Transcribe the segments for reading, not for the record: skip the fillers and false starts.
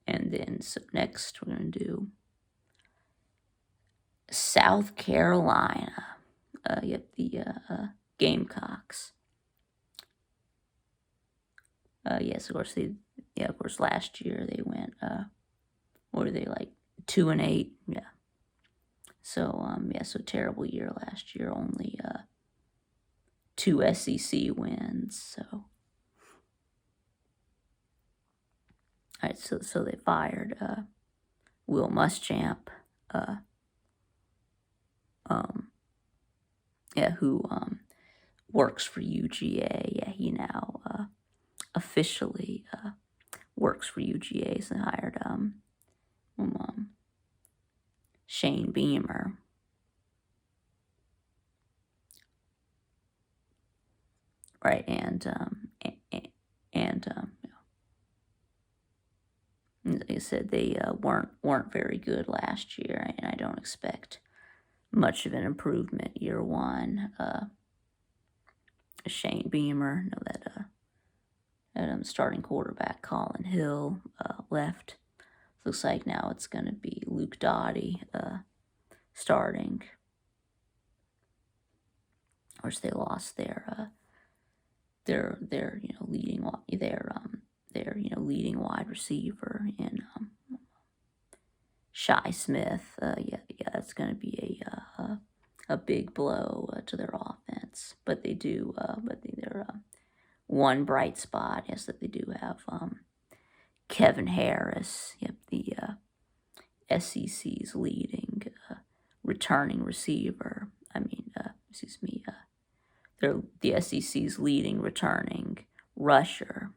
And then, so next we're going to do South Carolina. Yep, the Gamecocks. Yes, of course of course last year they went, what were they, like 2-8? Yeah. So, so terrible year last year, only 2 SEC wins, so. All right, so they fired Will Muschamp, who works for UGA. Yeah, he now officially works for UGA. So they hired Shane Beamer. Right, and like I said, they weren't very good last year, and I don't expect much of an improvement year one. Shane Beamer, know that starting quarterback Colin Hill left. Looks like now it's going to be Luke Doughty starting. Of course, they lost their leading wide receiver in Shy Smith. That's going to be a big blow to their offense. But they're one bright spot is that they do have Kevin Harris. Yep, the SEC's leading returning receiver. They're the SEC's leading returning rusher.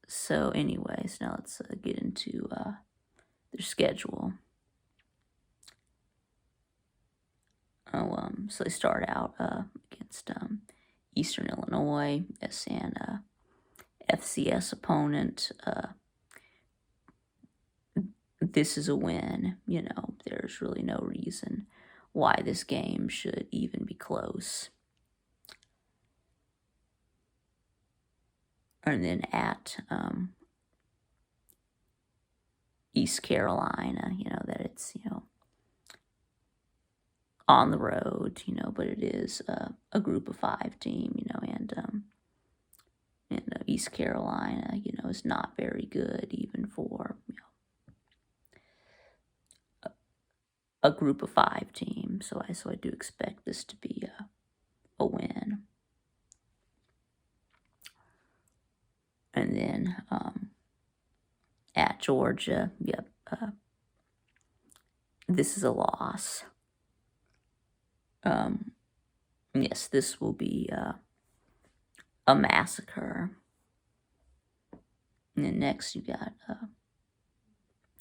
So anyways, now let's get into their schedule. So they start out against Eastern Illinois, an FCS opponent. This is a win. There's really no reason why this game should even be close. And then at East Carolina, that it's, on the road, but it is a group of 5 team, and East Carolina, is not very good even for, a group of 5 team. So I do expect this to be a win. And then at Georgia, this is a loss. Yes, this will be a massacre. And then next you got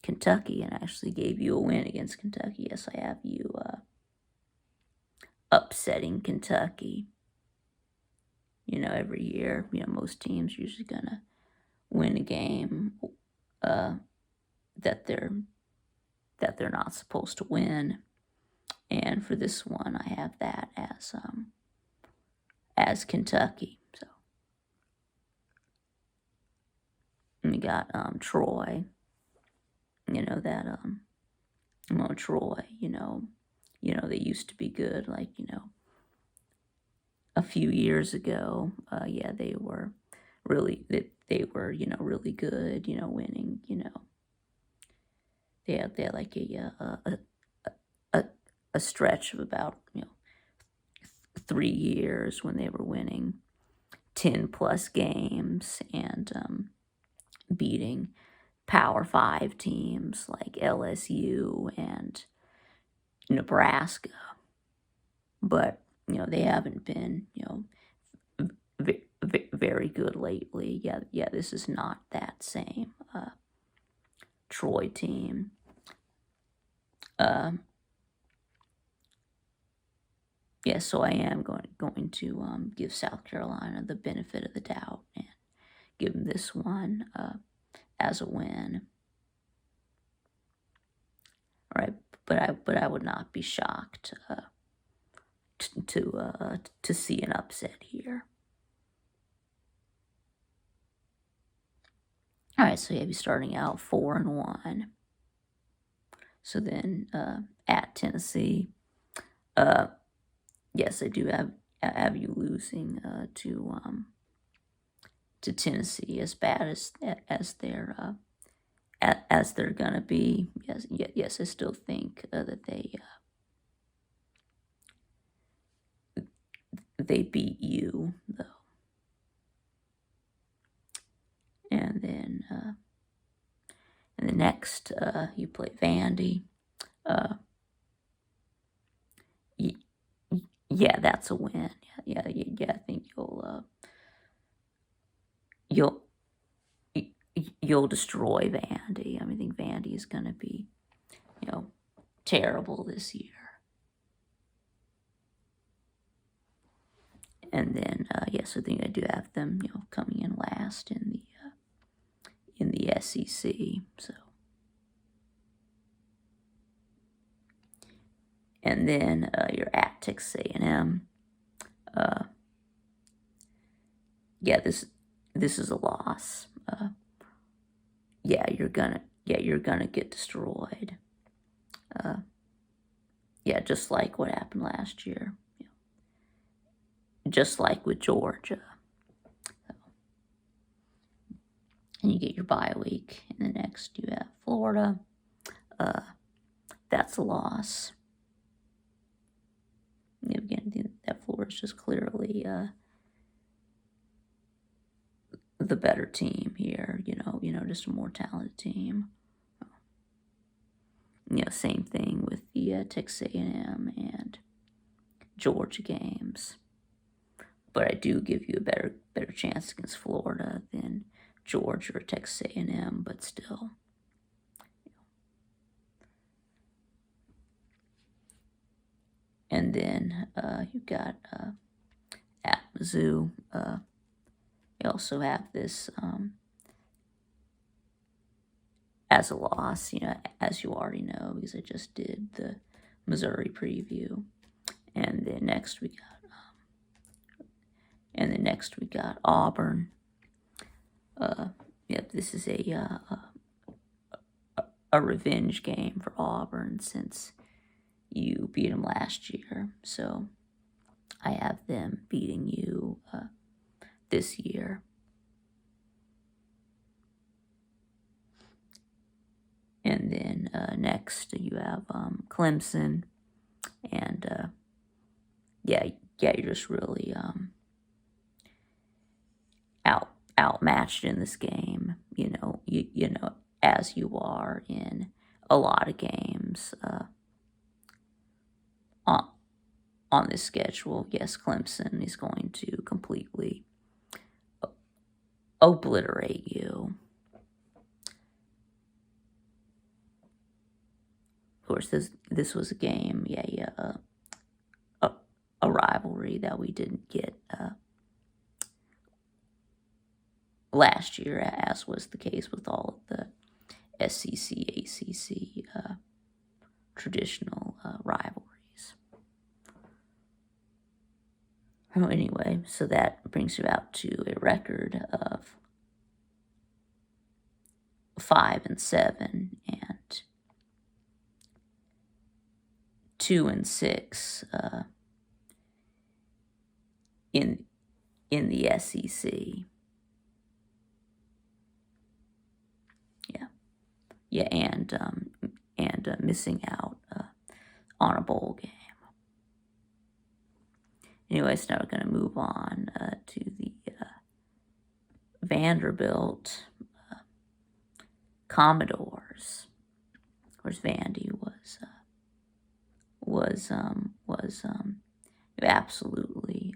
Kentucky, and I actually gave you a win against Kentucky. Yes, I have you upsetting Kentucky. Every year, most teams usually gonna win a game that they're not supposed to win. And for this one, I have that as Kentucky. So and we got Troy. Troy. They used to be good. Like a few years ago, they were really really good. Winning. They had like a stretch of about 3 years when they were winning 10 plus games and beating Power 5 teams like LSU and Nebraska. But they haven't been very good lately. Yeah, this is not that same Troy team. So I am going to give South Carolina the benefit of the doubt and give them this one as a win. All right, but I would not be shocked to see an upset here. All right, so you have you starting out 4-1. So then at Tennessee, uh, yes, I do have you losing to Tennessee as bad as they're gonna be. Yes, I still think that they beat you though, and then the next you play Vandy. Uh, y- yeah, that's a win. Yeah. I think you'll you'll destroy Vandy. I mean, I think Vandy is going to be, terrible this year. And then, yes, I think I do have them, coming in last in the SEC. So, and then you're at Texas A&M. Yeah, this is a loss. You're gonna get destroyed. Yeah, just like what happened last year. Just like with Georgia. And you get your bye week. And the next you have Florida. That's a loss. Again, that Florida's just clearly the better team here. Just a more talented team. Same thing with the Texas A&M and Georgia games. But I do give you a better chance against Florida than Georgia or Texas A&M. But still. And then you've got at Mizzou. You also have this as a loss, as you already know, because I just did the Missouri preview. And then next we got Auburn. This is a revenge game for Auburn since you beat them last year. So I have them beating you this year. And then next you have Clemson, and you're just really outmatched in this game. As you are in a lot of games on this schedule. Yes, Clemson is going to completely obliterate you. Of course, this was a game, a rivalry that we didn't get last year, as was the case with all of the SEC, ACC traditional rivalries. Anyway, so that brings you out to a record of 5-7 and 2-6 in the SEC. And missing out on a bowl game. Anyways, now we're going to move on to the Vanderbilt Commodores. Of course, Vandy was absolutely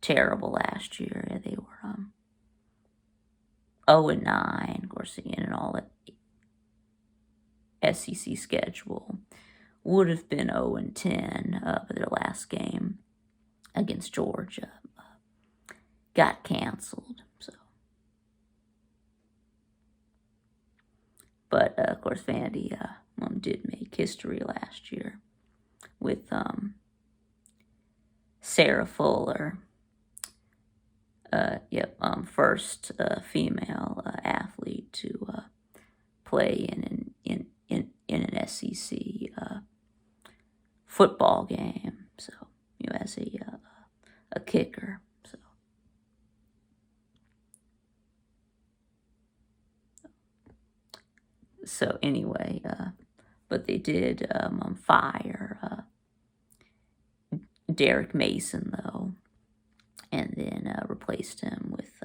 terrible last year. They were 0-9. Of course, in all the SEC schedule would have been 0-10, but their last game against Georgia got canceled. So, but of course, Vandy did make history last year with Sarah Fuller. First female athlete to play in an SEC football game. So, as a kicker. So anyway, but they did fire Derek Mason, though, and then replaced him with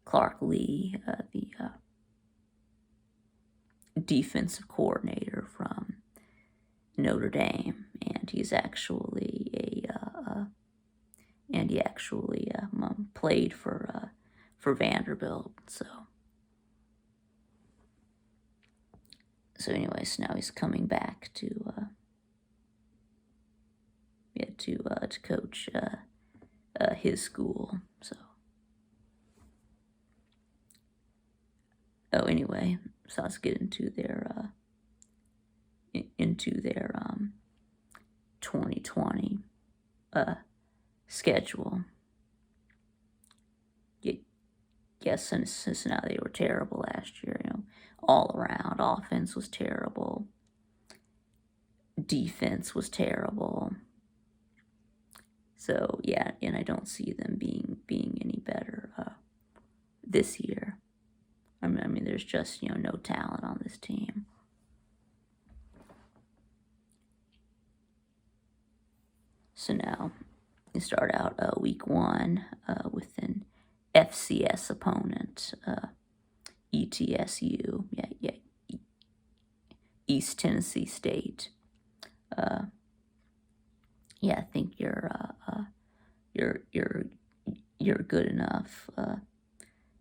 Clark Lee, the defensive coordinator from Notre Dame, and he actually played for Vanderbilt. So anyways, now he's coming back to coach his school. So anyway, so let's get into their 2020 schedule. Yes, and since now they were terrible last year, all around. Offense was terrible. Defense was terrible. So yeah, and I don't see them being any better this year. I mean, there's just no talent on this team. So now you start out week 1 with an FCS opponent, ETSU, East Tennessee State. I think you're good enough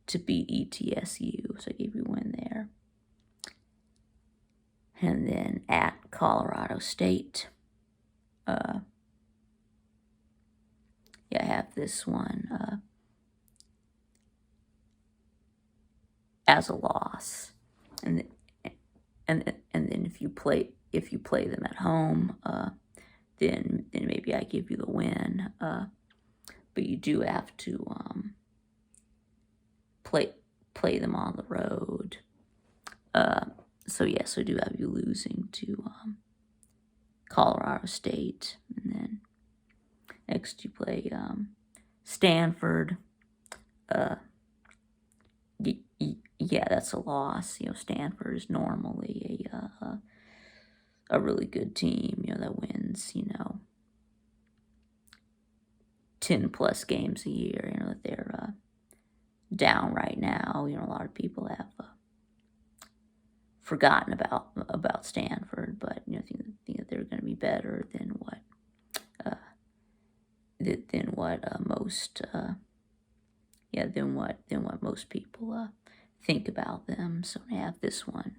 to beat ETSU, so I gave you a win there. And then at Colorado State, I have this one as a loss, and then if you play them at home, then maybe I give you the win. But you do have to play them on the road. So I do have you losing to Colorado State, and then next you play Stanford. That's a loss. Stanford is normally a really good team, that wins, 10 plus games a year. That they're down right now. A lot of people have forgotten about Stanford, but think that they're going to be better than what most people think about them. So I have this one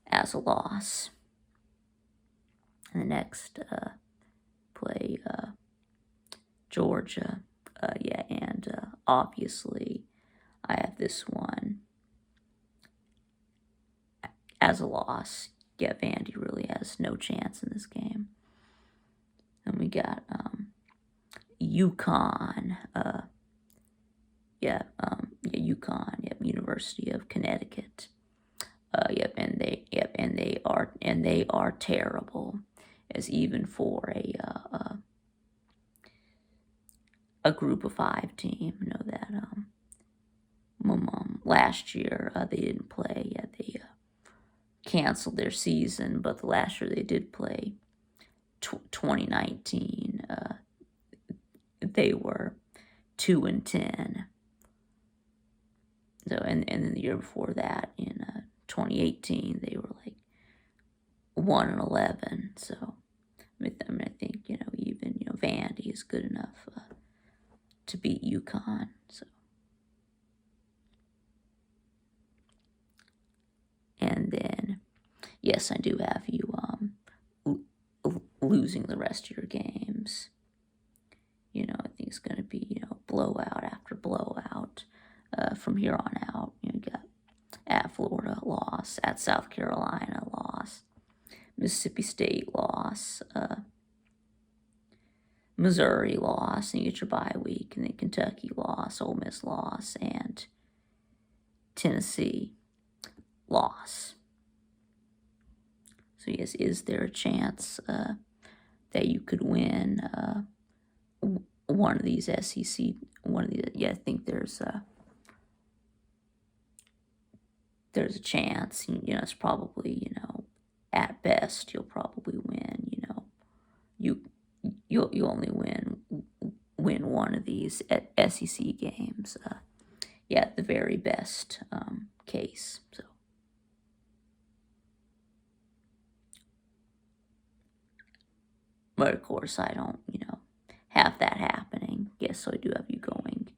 as a loss. And the next play Georgia, and obviously I have this one as a loss. Vandy really has no chance in this game. And we got UConn, UConn, University of Connecticut. And they are terrible, as even for a group of 5 team. That last year they didn't play. They canceled their season, but the last year they did play 2019. They were 2-10. So and then the year before that, in 2018, they were like 1-11. So I think even Vandy is good enough to beat UConn. So and then yes, I do have you losing the rest of your games. I think it's going to be blowout after blowout from here on out. You got at Florida, loss. At South Carolina, loss. Mississippi State, loss. Missouri, loss. And you get your bye week. And then Kentucky, loss. Ole Miss, loss. And Tennessee, loss. So yes, is there a chance that you could win one of these SEC? Yeah, I think there's a chance. It's probably, at best you'll probably win. You only win one of these SEC games. Yeah, at the very best case. So. But of course, I don't, have that happening. Yes, so I do have you going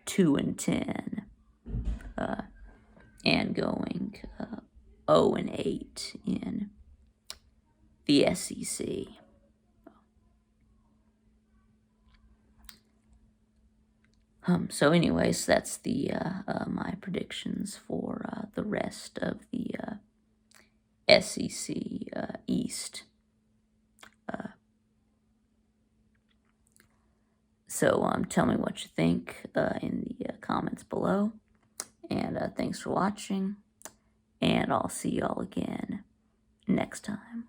2-10, and going 0-8 in the SEC. So anyways, that's the my predictions for the rest of the SEC East. So tell me what you think in the comments below. And thanks for watching. And I'll see y'all again next time.